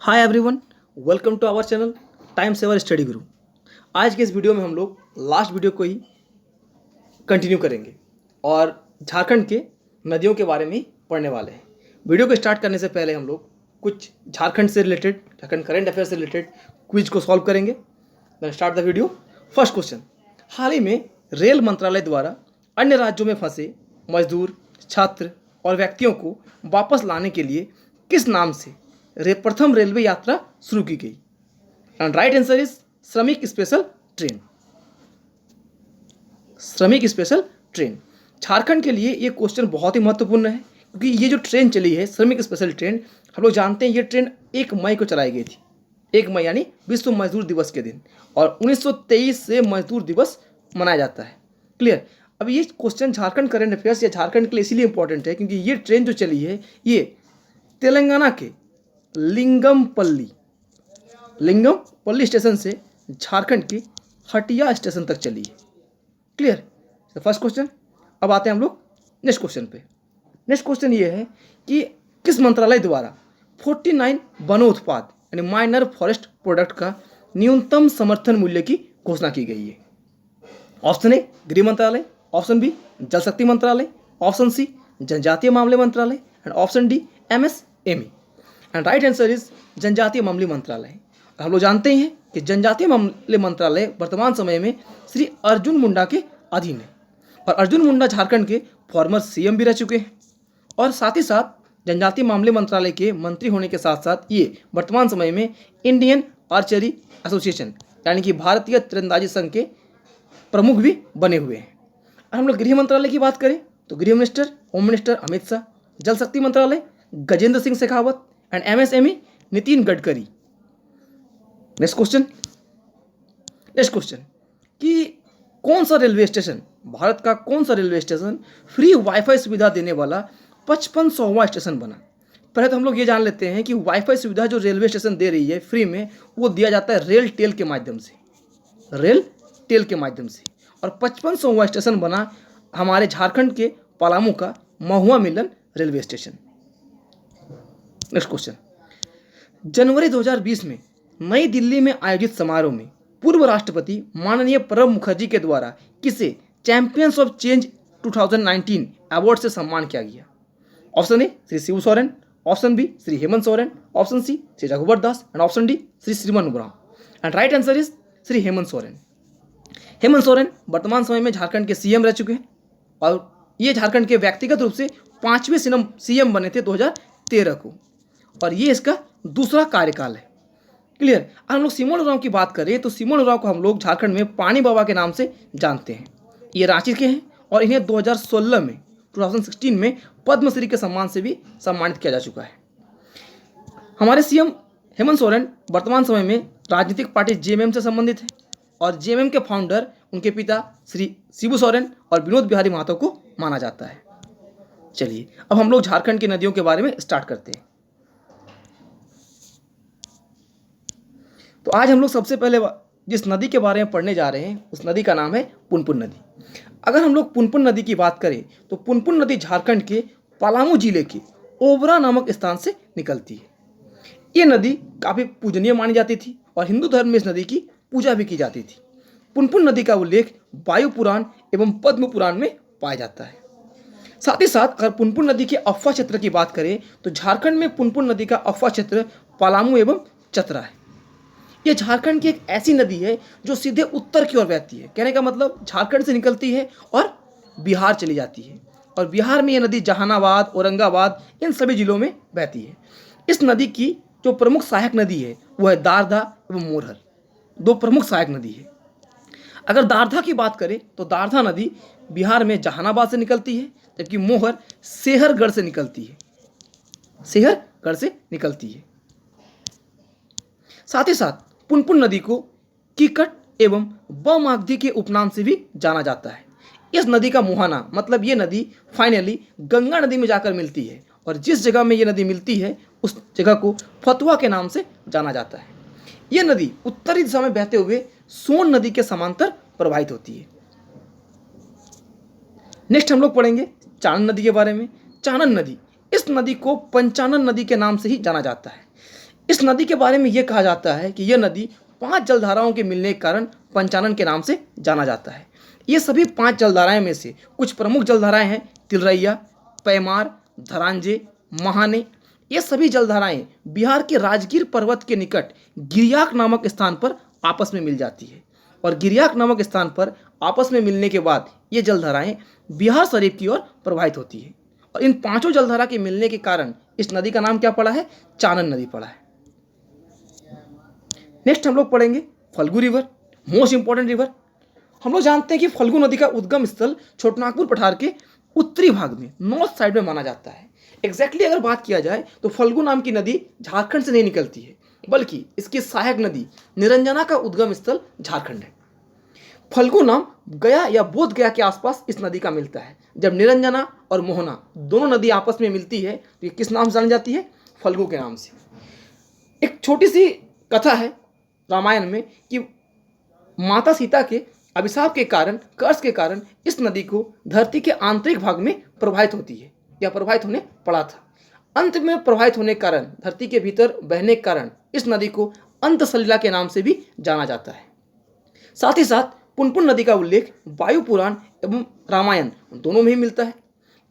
Hi everyone, welcome to our channel time saver study guru. आज के इस video में हम लोग लास्ट वीडियो को ही कंटिन्यू करेंगे और झारखंड के नदियों के बारे में ही पढ़ने वाले हैं। वीडियो को स्टार्ट करने से पहले हम लोग कुछ झारखंड से रिलेटेड, झारखंड करंट अफेयर से रिलेटेड क्विज को सॉल्व करेंगे। Then start the video. First question, हाल ही में रेल मंत्रालय द्वारा अन्य राज्यों में फंसे मजदूर, छात्र और व्यक्तियों को वापस लाने के लिए किस नाम से प्रथम रेलवे यात्रा शुरू की गई? एंड राइट आंसर इज श्रमिक स्पेशल ट्रेन। श्रमिक स्पेशल ट्रेन झारखंड के लिए ये क्वेश्चन बहुत ही महत्वपूर्ण है, क्योंकि ये जो ट्रेन चली है श्रमिक स्पेशल ट्रेन, हम लोग जानते हैं ये ट्रेन 1 मई को चलाई गई थी। 1 मई यानी विश्व मजदूर दिवस के दिन, और 1923 से मजदूर दिवस मनाया जाता है। क्लियर। अब ये क्वेश्चन झारखंड करंट अफेयर्स या झारखंड के लिए इसीलिए इंपॉर्टेंट है क्योंकि ये ट्रेन जो चली है ये तेलंगाना के लिंगमपल्ली स्टेशन से झारखंड की हटिया स्टेशन तक चली है। क्लियर। First question. अब आते हैं हम लोग नेक्स्ट क्वेश्चन पे। नेक्स्ट क्वेश्चन ये है कि किस मंत्रालय द्वारा 49 वनोत्पाद यानी माइनर फॉरेस्ट प्रोडक्ट का न्यूनतम समर्थन मूल्य की घोषणा की गई है? ऑप्शन ए गृह मंत्रालय, ऑप्शन बी जल शक्ति मंत्रालय, ऑप्शन सी जनजातीय मामले मंत्रालय and option D MSME। And right answer is जनजातीय मामले मंत्रालय। हम लोग जानते हैं कि जनजातीय मामले मंत्रालय वर्तमान समय में श्री अर्जुन मुंडा के अधीन है, और अर्जुन मुंडा झारखंड के फॉर्मर CM भी रह चुके हैं, और साथ ही साथ जनजातीय मामले मंत्रालय के मंत्री होने के साथ साथ ये वर्तमान समय में इंडियन आर्चरी एसोसिएशन यानी कि भारतीय तीरंदाजी संघ के प्रमुख भी बने हुए हैं। और हम लोग गृह मंत्रालय की बात करें तो गृह minister, home minister Amit Shah, जल शक्ति मंत्रालय Gajendra Singh Shekhawat and MSME Nitin Gadkari. Next question कि कौन सा रेलवे स्टेशन, भारत का कौन सा रेलवे स्टेशन फ्री वाईफाई सुविधा देने वाला 55वां स्टेशन बना? पहले तो हम लोग ये जान लेते हैं कि वाईफाई सुविधा जो रेलवे स्टेशन दे रही है फ्री में, वो दिया जाता है रेल टेल के माध्यम से। और 55वां स्टेशन बना हमारे झारखंड के पलामू का महुआ मिलन रेलवे स्टेशन। नेक्स्ट क्वेश्चन, जनवरी 2020 में नई दिल्ली में आयोजित समारोह में पूर्व राष्ट्रपति माननीय प्रणब मुखर्जी के द्वारा किसे चैंपियंस ऑफ चेंज 2019 अवार्ड से सम्मान किया गया? Option A Shri Shibu Soren, option B Shri Hemant Soren, option C Shri Raghubar Das and option D Shri Shriman Ubrao. And right answer is Shri Hemant Soren. Hemant Soren वर्तमान समय में झारखंड के CM रह चुके हैं, और ये झारखंड के व्यक्तिगत रूप से 5वें CM बने थे 2013 को, और ये इसका दूसरा कार्यकाल है। क्लियर। अगर हम लोग सिमोन उरांव की बात करें तो सिमोन उरांव को हम लोग झारखंड में पानी बाबा के नाम से जानते हैं। ये रांची के हैं और इन्हें 2016 में पद्मश्री के सम्मान से भी सम्मानित किया जा चुका है। हमारे CM हेमंत सोरेन वर्तमान समय में राजनीतिक पार्टी JMM से संबंधित है, और JMM के फाउंडर उनके पिता श्री शिबू सोरेन और विनोद बिहारी महतो को माना जाता है। चलिए अब हम लोग झारखंड की नदियों के बारे में स्टार्ट करते हैं। तो आज हम लोग सबसे पहले जिस नदी के बारे में पढ़ने जा रहे हैं उस नदी का नाम है पुनपुन नदी। अगर हम लोग पुनपुन नदी की बात करें तो पुनपुन नदी झारखंड के पलामू जिले के ओबरा नामक स्थान से निकलती है। ये नदी काफ़ी पूजनीय मानी जाती थी और हिंदू धर्म में इस नदी की पूजा भी की जाती थी। पुनपुन नदी का उल्लेख वायु पुराण एवं पद्म पुराण में पाया जाता है। साथ ही साथ अगर पुनपुन नदी के अफवाह क्षेत्र की बात करें तो झारखंड में पुनपुन नदी का अफवाह क्षेत्र पलामू एवं चतरा है। ये झारखंड की एक ऐसी नदी है जो सीधे उत्तर की ओर बहती है। कहने का मतलब झारखंड से निकलती है और बिहार चली जाती है, और बिहार में ये नदी जहानाबाद, औरंगाबाद इन सभी जिलों में बहती है। इस नदी की जो प्रमुख सहायक नदी है वो है दारधा एवं मोरहर, 2 प्रमुख सहायक नदी है। अगर दारधा की बात करें तो दारधा नदी बिहार में जहानाबाद से निकलती है, जबकि मोहर सेहरगढ़ से निकलती है। साथ ही साथ पुनपुन नदी को कीकट एवं बमागधी के उपनाम से भी जाना जाता है। इस नदी का मुहाना मतलब ये नदी फाइनली गंगा नदी में जाकर मिलती है, और जिस जगह में ये नदी मिलती है उस जगह को फतुआ के नाम से जाना जाता है। ये नदी उत्तरी दिशा में बहते हुए सोन नदी के समांतर प्रवाहित होती है। नेक्स्ट हम लोग पढ़ेंगे चानन नदी के बारे में। चानन नदी, इस नदी को पंचानन नदी के नाम से ही जाना जाता है। इस नदी के बारे में यह कहा जाता है कि यह नदी 5 जलधाराओं के मिलने के कारण पंचानन के नाम से जाना जाता है। ये सभी 5 जलधाराएं में से कुछ प्रमुख जलधाराएं हैं तिलरैया, पैमार, धरांजे, महाने। ये सभी जलधाराएं बिहार के राजगीर पर्वत के निकट गिरियाक नामक स्थान पर आपस में मिल जाती है और गिरियाक नामक स्थान पर आपस में मिलने के बाद ये जलधाराएं बिहार शरीफ की ओर प्रवाहित होती है और इन 5 जलधारा के मिलने के कारण इस नदी का नाम क्या पड़ा है? चानन नदी पड़ा है। नेक्स्ट हम लोग पढ़ेंगे Phalgu river, most important river. हम लोग जानते हैं कि फल्गु नदी का उद्गम स्थल छोटनागपुर पठार के उत्तरी भाग में नॉर्थ साइड में माना जाता है। एग्जैक्टली अगर बात किया जाए तो फल्गु नाम की नदी झारखंड से नहीं निकलती है, बल्कि इसकी सहायक नदी निरंजना का उद्गम स्थल झारखंड है। फल्गु नाम गया या बोध गया के आसपास इस नदी का मिलता है। जब निरंजना और मोहना दोनों नदी आपस में मिलती है तो ये किस नाम से जानी जाती है? फल्गु के नाम से। एक छोटी सी कथा है रामायण में कि माता सीता के अभिशाप के कारण, कर्ष के कारण इस नदी को धरती के आंतरिक भाग में प्रवाहित होती है या प्रवाहित होने पड़ा था। अंत में प्रवाहित होने के कारण, धरती के भीतर बहने के कारण इस नदी को अंतसलिला के नाम से भी जाना जाता है। साथ ही साथ पुनपुन नदी का उल्लेख वायु पुराण एवं रामायण दोनों में ही मिलता है।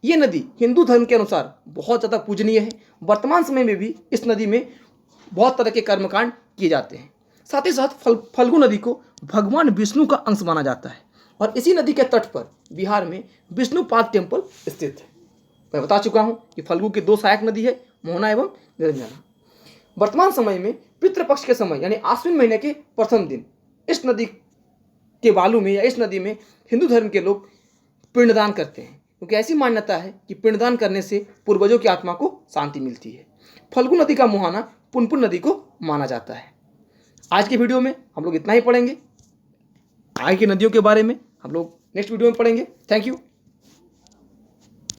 ये नदी हिंदू धर्म के अनुसार बहुत ज़्यादा पूजनीय है। वर्तमान समय में भी इस नदी में बहुत तरह के कर्मकांड किए जाते हैं। साथ ही साथ फल्गु नदी को भगवान विष्णु का अंश माना जाता है और इसी नदी के तट पर बिहार में विष्णुपाद टेम्पल स्थित है। मैं बता चुका हूँ कि फल्गु की 2 सहायक नदी है, मोहना एवं निरंजना। वर्तमान समय में पितृपक्ष के समय यानी आश्विन महीने के प्रथम दिन इस नदी के बालू में या इस नदी में हिंदू धर्म के लोग पिंडदान करते हैं, क्योंकि ऐसी मान्यता है कि पिंडदान करने से पूर्वजों की आत्मा को शांति मिलती है। फल्गु नदी का मुहाना पुनपुन नदी को माना जाता है। आज की वीडियो में हम लोग इतना ही पढ़ेंगे। आगे की नदियों के बारे में हम लोग नेक्स्ट वीडियो में पढ़ेंगे। Thank you.